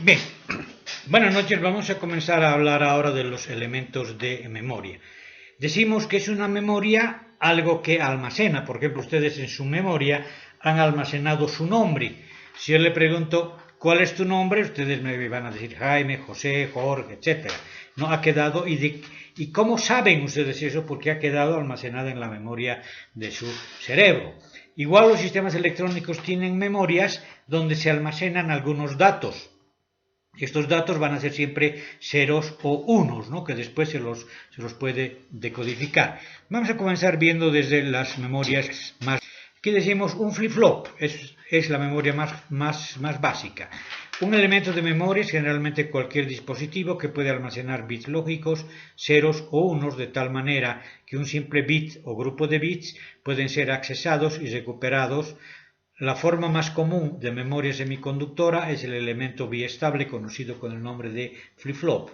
Bien, buenas noches. Vamos a comenzar a hablar ahora de los elementos de memoria. Decimos que es una memoria algo que almacena. Por ejemplo, ustedes en su memoria han almacenado su nombre. Si yo le pregunto cuál es tu nombre, ustedes me van a decir Jaime, José, Jorge, etcétera. No ha quedado y cómo saben ustedes eso, porque ha quedado almacenado en la memoria de su cerebro. Igual los sistemas electrónicos tienen memorias donde se almacenan algunos datos. Estos datos van a ser siempre ceros o unos, ¿no? Que después se los puede decodificar. Vamos a comenzar viendo desde las memorias más. Aquí decimos un flip-flop, es la memoria más básica. Un elemento de memoria es generalmente cualquier dispositivo que puede almacenar bits lógicos, ceros o unos, de tal manera que un simple bit o grupo de bits pueden ser accesados y recuperados. La forma más común de memoria semiconductora es el elemento biestable conocido con el nombre de flip-flop.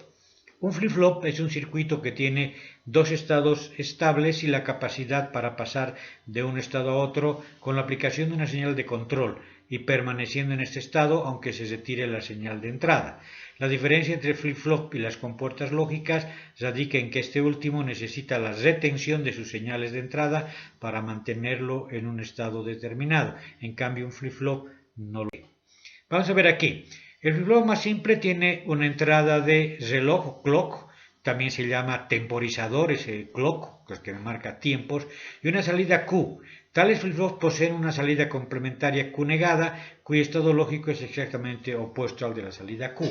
Un flip-flop es un circuito que tiene dos estados estables y la capacidad para pasar de un estado a otro con la aplicación de una señal de control y permaneciendo en este estado aunque se retire la señal de entrada. La diferencia entre flip-flop y las compuertas lógicas radica en que este último necesita la retención de sus señales de entrada para mantenerlo en un estado determinado. En cambio, un flip-flop no lo tiene. Vamos a ver aquí. El flip-flop más simple tiene una entrada de reloj o clock, también se llama temporizador, es el clock, que me marca tiempos, y una salida Q. Tales flip-flops poseen una salida complementaria Q negada, cuyo estado lógico es exactamente opuesto al de la salida Q.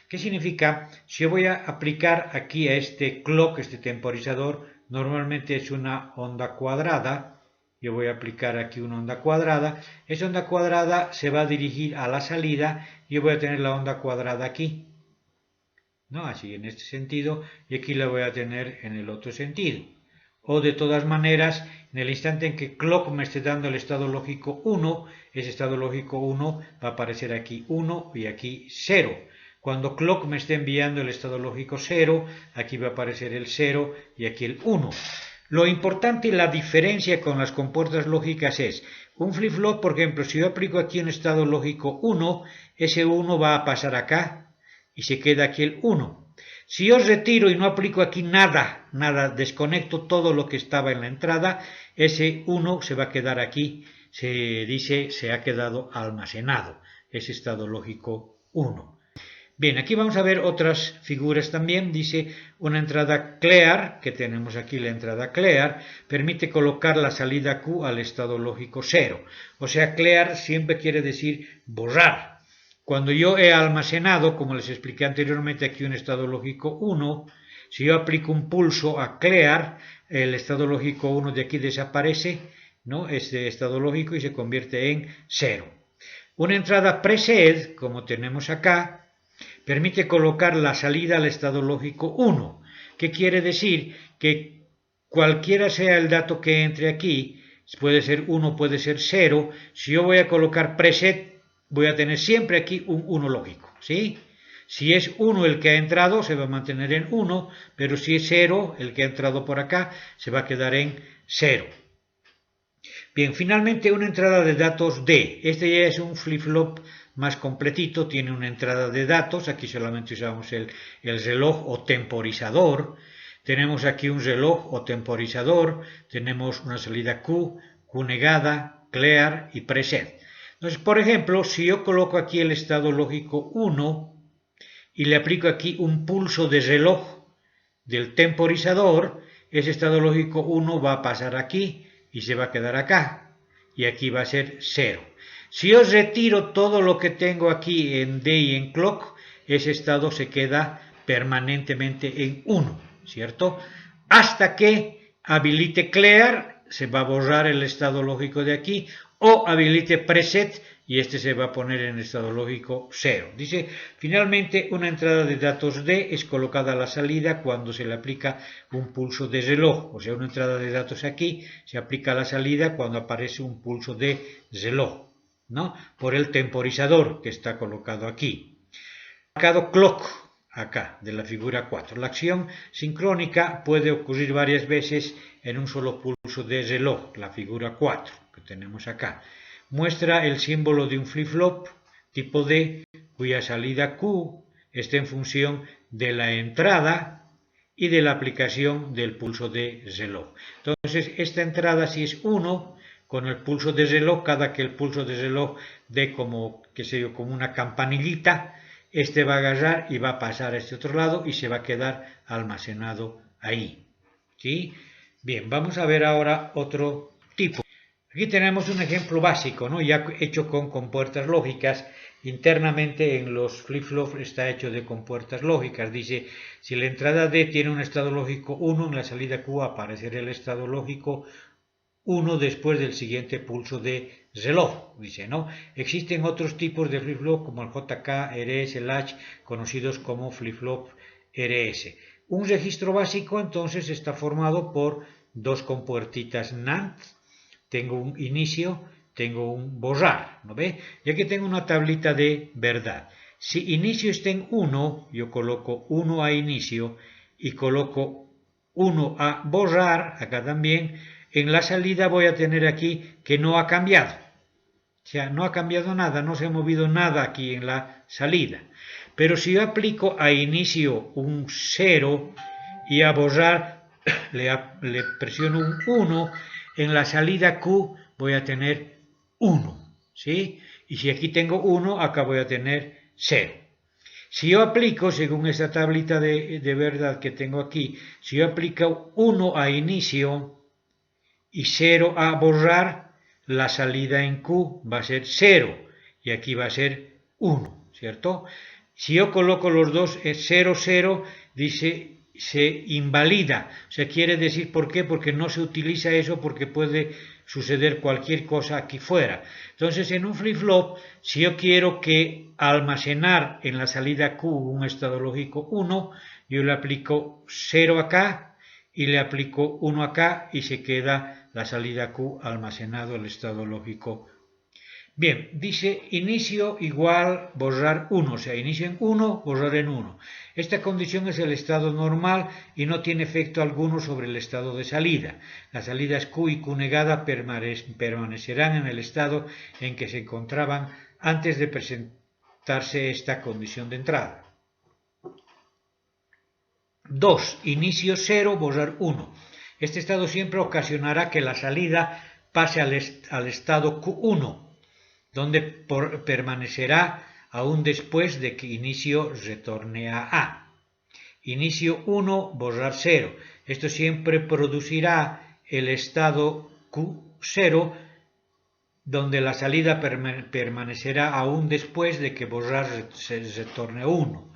¿Qué significa? Si yo voy a aplicar aquí a este clock, este temporizador, normalmente es una onda cuadrada. Yo voy a aplicar aquí una onda cuadrada. Esa onda cuadrada se va a dirigir a la salida. Yo voy a tener la onda cuadrada aquí, ¿no? Así en este sentido, y aquí la voy a tener en el otro sentido. O de todas maneras, en el instante en que clock me esté dando el estado lógico 1, ese estado lógico 1 va a aparecer aquí 1 y aquí 0. Cuando clock me esté enviando el estado lógico 0, aquí va a aparecer el 0 y aquí el 1. Lo importante y la diferencia con las compuertas lógicas es, un flip-flop, por ejemplo, si yo aplico aquí un estado lógico 1, ese 1 va a pasar acá y se queda aquí el 1. Si yo retiro y no aplico aquí nada, desconecto todo lo que estaba en la entrada, ese 1 se va a quedar aquí, se dice se ha quedado almacenado, ese estado lógico 1. Bien, aquí vamos a ver otras figuras también. Dice una entrada clear, que tenemos aquí la entrada clear, permite colocar la salida Q al estado lógico 0. O sea, clear siempre quiere decir borrar. Cuando yo he almacenado, como les expliqué anteriormente, aquí un estado lógico 1, si yo aplico un pulso a clear, el estado lógico 1 de aquí desaparece, ¿no? Este estado lógico y se convierte en 0. Una entrada preset, como tenemos acá, permite colocar la salida al estado lógico 1. ¿Qué quiere decir? Que cualquiera sea el dato que entre aquí, puede ser 1, puede ser 0, si yo voy a colocar preset, voy a tener siempre aquí un 1 lógico, ¿sí? Si es 1 el que ha entrado, se va a mantener en 1, pero si es 0 el que ha entrado por acá, se va a quedar en 0. Bien, finalmente una entrada de datos D. Este ya es un flip-flop más completito, tiene una entrada de datos, aquí solamente usamos el reloj o temporizador. Tenemos aquí un reloj o temporizador, tenemos una salida Q, Q negada, clear y preset. Entonces, por ejemplo, si yo coloco aquí el estado lógico 1 y le aplico aquí un pulso de reloj del temporizador, ese estado lógico 1 va a pasar aquí y se va a quedar acá, y aquí va a ser 0. Si yo retiro todo lo que tengo aquí en D y en clock, ese estado se queda permanentemente en 1, ¿cierto? Hasta que habilite clear, se va a borrar el estado lógico de aquí, o habilite preset, y este se va a poner en estado lógico 0. Dice, finalmente una entrada de datos D es colocada a la salida cuando se le aplica un pulso de reloj, o sea, una entrada de datos aquí se aplica a la salida cuando aparece un pulso de reloj, ¿no? Por el temporizador que está colocado aquí. Marcado clock, acá, de la figura 4. La acción sincrónica puede ocurrir varias veces en un solo pulso de reloj, la figura 4 que tenemos acá. Muestra el símbolo de un flip-flop tipo D, cuya salida Q está en función de la entrada y de la aplicación del pulso de reloj. Entonces, esta entrada si es 1, con el pulso de reloj, cada que el pulso de reloj dé como, qué sé yo, como una campanillita, este va a agarrar y va a pasar a este otro lado y se va a quedar almacenado ahí. ¿Sí? Bien, vamos a ver ahora otro tipo. Aquí tenemos un ejemplo básico, ¿no? Ya hecho con compuertas lógicas. Internamente en los flip-flops está hecho de compuertas lógicas. Dice, si la entrada D tiene un estado lógico 1, en la salida Q aparecerá el estado lógico 1 después del siguiente pulso de reloj. Dice, ¿no? Existen otros tipos de flip-flop como el JK, RS, Latch, conocidos como flip-flop RS. Un registro básico entonces está formado por dos compuertitas NAND. Tengo un inicio, tengo un borrar, ¿no ve? Y aquí tengo una tablita de verdad. Si inicio está en 1, yo coloco 1 a inicio y coloco 1 a borrar, acá también. En la salida voy a tener aquí que no ha cambiado. O sea, no ha cambiado nada, no se ha movido nada aquí en la salida. Pero si yo aplico a inicio un 0 y a borrar le presiono un 1, en la salida Q voy a tener 1, ¿sí? Y si aquí tengo 1, acá voy a tener 0. Si yo aplico, según esta tablita de verdad que tengo aquí, si yo aplico 1 a inicio y 0 a borrar, la salida en Q va a ser 0 y aquí va a ser 1, ¿cierto? Si yo coloco los dos 0, 0, dice se invalida. O sea, quiere decir, ¿por qué? Porque no se utiliza eso porque puede suceder cualquier cosa aquí fuera. Entonces, en un flip-flop, si yo quiero que almacenar en la salida Q un estado lógico 1, yo le aplico 0 acá y le aplico 1 acá y se queda la salida Q almacenado el estado lógico. Bien, dice inicio igual borrar 1, o sea, inicio en 1, borrar en 1. Esta condición es el estado normal y no tiene efecto alguno sobre el estado de salida. Las salidas Q y Q negada permanecerán en el estado en que se encontraban antes de presentarse esta condición de entrada. 2. Inicio 0, borrar 1. Este estado siempre ocasionará que la salida pase al estado Q1, donde permanecerá aún después de que inicio retorne a A. Inicio 1, borrar 0. Esto siempre producirá el estado Q0, donde la salida permanecerá aún después de que borrar se retorne a 1.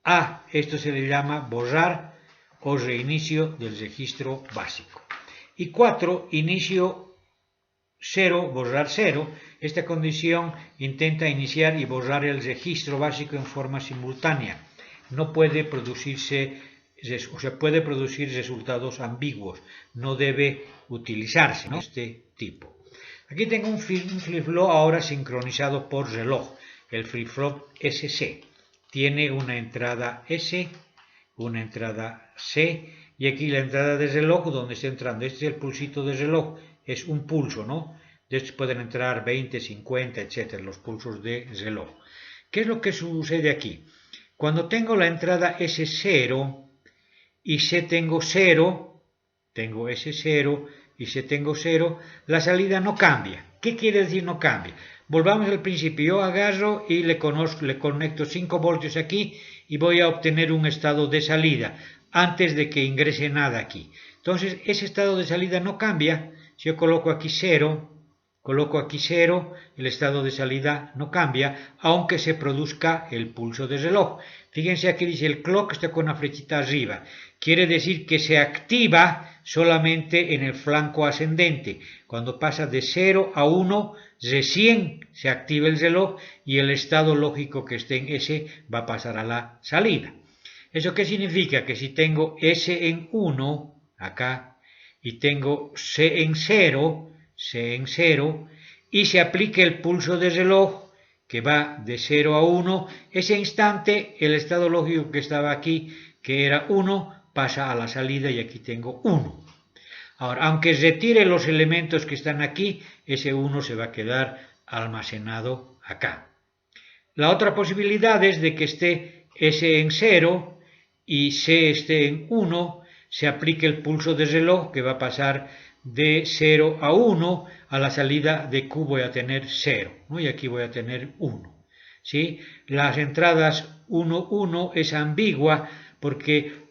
A esto se le llama borrar o reinicio del registro básico. Y 4, inicio 0, borrar 0. Esta condición intenta iniciar y borrar el registro básico en forma simultánea. No puede producirse, o sea, puede producir resultados ambiguos. No debe utilizarse, ¿no? Este tipo. Aquí tengo un flip-flop ahora sincronizado por reloj, el flip-flop SC. Tiene una entrada S, una entrada C y aquí la entrada de reloj donde está entrando. Este es el pulsito de reloj, es un pulso, ¿no? De estos pueden entrar 20, 50, etc. Los pulsos de reloj. ¿Qué es lo que sucede aquí? Cuando tengo la entrada S0 y C tengo 0, tengo S0 y C tengo 0, la salida no cambia. ¿Qué quiere decir no cambia? Volvamos al principio, yo agarro y le conecto 5 voltios aquí y voy a obtener un estado de salida antes de que ingrese nada aquí. Entonces ese estado de salida no cambia. Si yo coloco aquí 0, el estado de salida no cambia, aunque se produzca el pulso de reloj. Fíjense aquí dice el clock está con una flechita arriba. Quiere decir que se activa solamente en el flanco ascendente. Cuando pasa de 0 a 1, recién se activa el reloj y el estado lógico que esté en S va a pasar a la salida. ¿Eso qué significa? Que si tengo S en 1, acá, y tengo C en 0, y se aplica el pulso de reloj, que va de 0 a 1, ese instante el estado lógico que estaba aquí, que era 1, pasa a la salida y aquí tengo 1. Ahora, aunque retire los elementos que están aquí, ese 1 se va a quedar almacenado acá. La otra posibilidad es de que esté S en 0 y C esté en 1, se aplique el pulso de reloj que va a pasar de 0 a 1, a la salida de Q voy a tener 0, ¿no? Y aquí voy a tener 1. ¿Sí? Las entradas 1, 1 es ambigua porque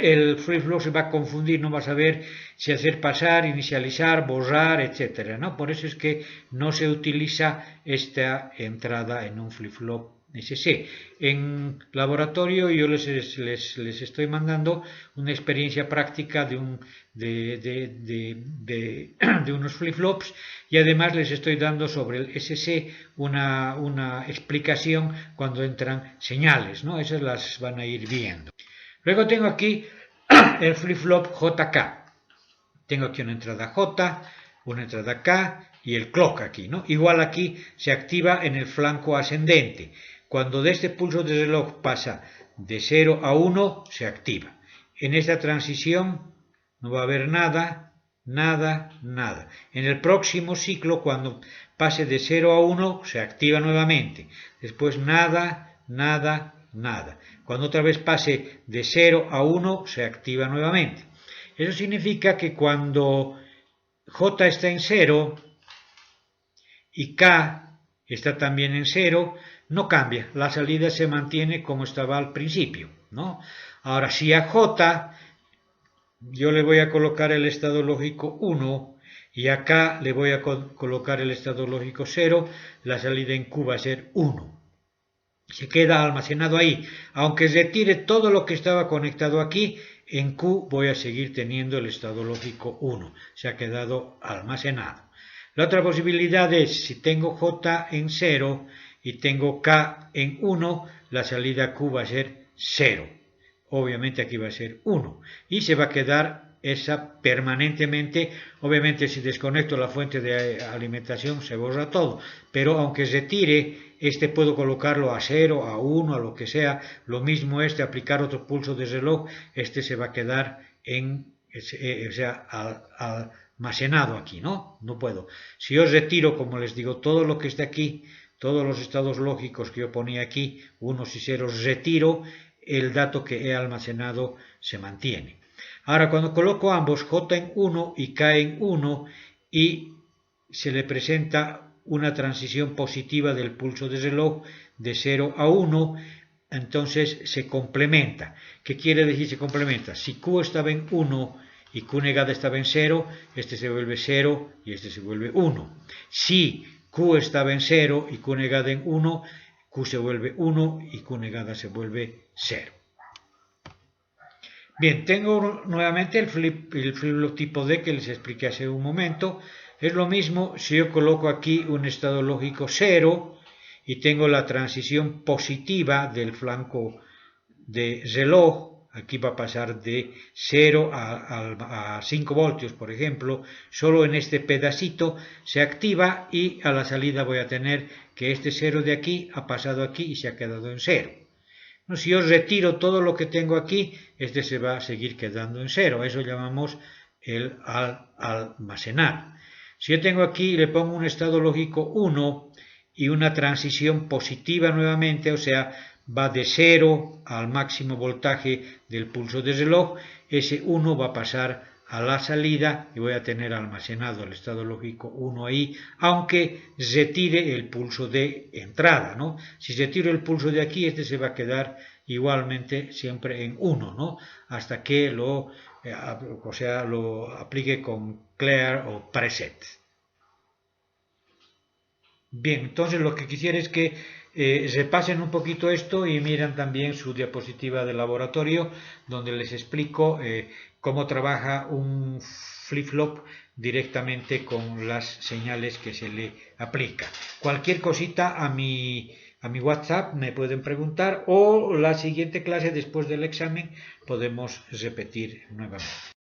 el flip-flop se va a confundir, no va a saber si hacer pasar, inicializar, borrar, etc., ¿no? Por eso es que no se utiliza esta entrada en un flip-flop SC. En laboratorio yo les estoy mandando una experiencia práctica de unos flip-flops y además les estoy dando sobre el SC una explicación cuando entran señales, ¿no? Esas las van a ir viendo. Luego tengo aquí el flip-flop JK. Tengo aquí una entrada J, una entrada K y el clock aquí, ¿no? Igual aquí se activa en el flanco ascendente. Cuando de este pulso de reloj pasa de 0 a 1, se activa. En esta transición no va a haber nada, nada, nada. En el próximo ciclo, cuando pase de 0 a 1, se activa nuevamente. Después nada, nada, nada. Cuando otra vez pase de 0 a 1, se activa nuevamente. Eso significa que cuando J está en 0 y K está también en 0, no cambia, la salida se mantiene como estaba al principio, ¿no? Ahora, si a J yo le voy a colocar el estado lógico 1 y acá le voy a colocar el estado lógico 0, la salida en Q va a ser 1. Se queda almacenado ahí. Aunque retire todo lo que estaba conectado aquí, en Q voy a seguir teniendo el estado lógico 1. Se ha quedado almacenado. La otra posibilidad es, si tengo J en 0 y tengo K en 1, la salida Q va a ser 0. Obviamente aquí va a ser 1. Y se va a quedar esa permanentemente. Obviamente si desconecto la fuente de alimentación se borra todo. Pero aunque retire, este puedo colocarlo a 0, a 1, a lo que sea. Lo mismo aplicar otro pulso de reloj, este se va a quedar almacenado aquí, ¿no? No puedo. Si yo retiro, como les digo, todo lo que está aquí, todos los estados lógicos que yo ponía aquí, unos y ceros, retiro, el dato que he almacenado se mantiene. Ahora, cuando coloco ambos, J en 1 y K en 1, y se le presenta una transición positiva del pulso de reloj de 0 a 1, entonces se complementa. ¿Qué quiere decir se complementa? Si Q estaba en 1 y Q negada estaba en 0, este se vuelve 0 y este se vuelve 1. Si Q estaba en 0 y Q negada en 1, Q se vuelve 1 y Q negada se vuelve 0. Bien, tengo nuevamente el flip-flop tipo D que les expliqué hace un momento. Es lo mismo si yo coloco aquí un estado lógico 0 y tengo la transición positiva del flanco de reloj. Aquí va a pasar de 0 a 5 voltios, por ejemplo. Solo en este pedacito se activa y a la salida voy a tener que este 0 de aquí ha pasado aquí y se ha quedado en 0. No, si yo retiro todo lo que tengo aquí, este se va a seguir quedando en 0. Eso llamamos el almacenar. Si yo tengo aquí, le pongo un estado lógico 1 y una transición positiva nuevamente, o sea, va de 0 al máximo voltaje del pulso de reloj, ese 1 va a pasar a la salida y voy a tener almacenado el estado lógico 1 ahí, aunque retire el pulso de entrada, ¿no? Si retiro el pulso de aquí, este se va a quedar igualmente siempre en 1, ¿no? Hasta que lo aplique con clear o preset. Bien, entonces lo que quisiera es que repasen un poquito esto y miren también su diapositiva de laboratorio donde les explico cómo trabaja un flip-flop directamente con las señales que se le aplica. Cualquier cosita a mi WhatsApp me pueden preguntar o la siguiente clase después del examen podemos repetir nuevamente.